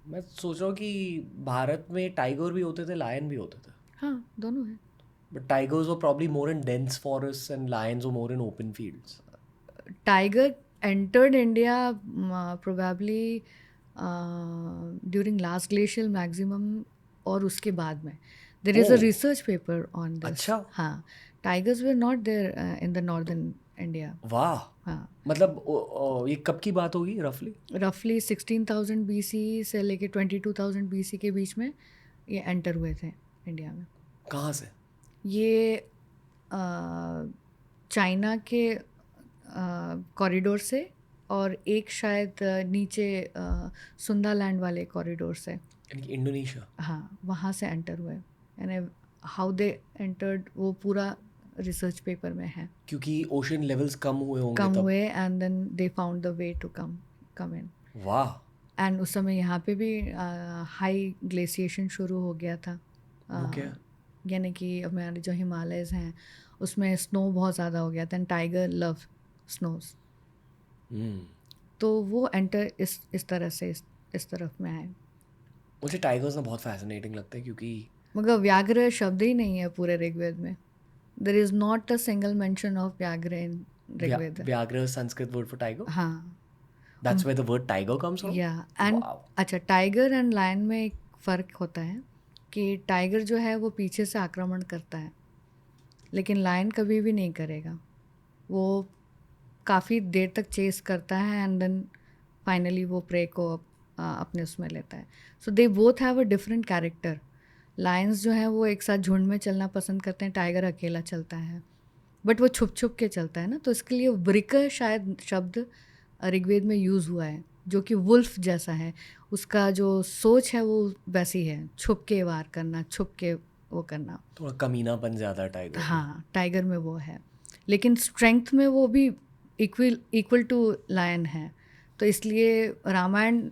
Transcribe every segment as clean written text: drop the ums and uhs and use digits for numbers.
मैं सोच रहा हूँ कि भारत में टाइगर भी होते थे, लायन भी होते थे, हाँ, दोनों है। But tigers were probably more in dense forest and lions were more in open fields. Tiger entered India probably during last glacial maximum और उसके बाद में there is a oh, research paper on this. अच्छा. हाँ, tigers were not there in the northern India. वाह. हाँ, मतलब ये कब की बात होगी रफली? रफली 16,000 BC से लेके 22,000 BC के बीच में ये एंटर हुए थे इंडिया में. कहाँ से? ये चाइना के कॉरिडोर से और एक शायद नीचे सुंदालैंड वाले कॉरिडोर से. यानी कि इंडोनेशिया. हाँ, वहाँ से एंटर हुए. यानी हाउ दे एंटर्ड वो पूरा रिसर्च पेपर में है. क्योंकि ओशन लेवल्स कम हुए होंगे कम तब. हुए and then they found the way to come in. वाह. एंड उस समय यहाँ पे भी हाई ग्लेशिएशन शुरू हो गया था. वो क्या? यानी कि हमारे जो हिमालयज़ हैं उसमें स्नो बहुत ज़्यादा हो गया था एंड टाइगर लव स्नोज. हम्म. तो वो एंटर इस तरह से इस तरफ में आए. मुझे टाइगर्स ना बहुत फैसिनेटिंग लगता है क्योंकि मगर व्याघ्र शब्द ही नहीं है पूरे ऋग्वेद में. There is not a single mention of vyaghra in Rigveda. Vyaghra Sanskrit word for tiger. हाँ. That's where the word tiger comes from. Yeah and wow. अच्छा, टाइगर एंड लायन में एक फ़र्क होता है कि टाइगर जो है वो पीछे से आक्रमण करता है लेकिन लायन कभी भी नहीं करेगा. वो काफ़ी देर तक चेस करता है एंड देन फाइनली वो प्रे को अपने उसमें लेता है. So they both have a different character. Lions जो है वो एक साथ झुंड में चलना पसंद करते हैं, टाइगर अकेला चलता है बट वो छुप छुप के चलता है ना. तो इसके लिए वृक शायद शब्द ऋग्वेद में यूज़ हुआ है जो कि वुल्फ जैसा है. उसका जो सोच है वो वैसी है, छुप के वार करना, छुप के वो करना. थोड़ा कमीनापन ज़्यादा है टाइगर में. हाँ, टाइगर में वो है लेकिन स्ट्रेंथ में वो भी इक्वल टू लायन है. तो इसलिए रामायण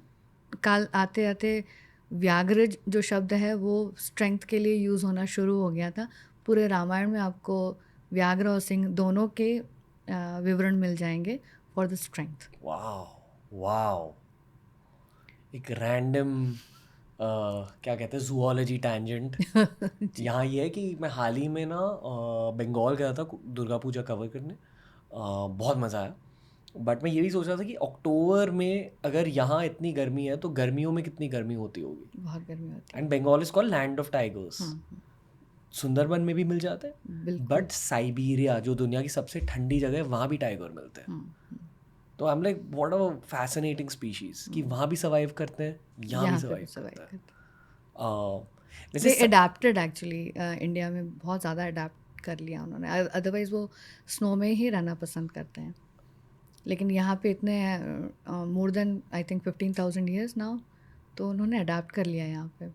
काल आते आते व्याघ्र जो शब्द है वो स्ट्रेंथ के लिए यूज़ होना शुरू हो गया था. पूरे रामायण में आपको व्याघ्र और सिंह दोनों के विवरण मिल जाएंगे for the strength. Wow. Wow. एक रैंडम क्या कहते हैं जूलॉजी टैंजेंट. जी. यहाँ ये है कि मैं हाल ही में ना बंगाल गया था दुर्गा पूजा कवर करने. बहुत मज़ा आया. बट मैं ये भी सोच रहा था कि अक्टूबर में अगर यहाँ इतनी गर्मी है तो गर्मियों में कितनी गर्मी होती होगी. बहुत गर्मी होती है. And Bengal is called land of tigers. हाँ, सुंदरबन में भी मिल जाते हैं. बिल्कुल. बट साइबीरिया जो दुनिया की सबसे ठंडी जगह है वहाँ भी टाइगर मिलते हैं. तो I am like what a fascinating species कि वहाँ भी सर्वाइव करते हैं, यहाँ भी यहाँ पे भी सर्वाइव सर्वाइव करते हैं. करते. वैसे दे अडेप्टेड एक्चुअली. इंडिया में बहुत ज़्यादा अडेप्ट कर लिया उन्होंने. अदरवाइज़ वो स्नो में ही रहना पसंद करते हैं लेकिन यहाँ पे इतने more than I think 15,000 years now तो उन्होंने अडेप्ट कर लिया यहाँ पे.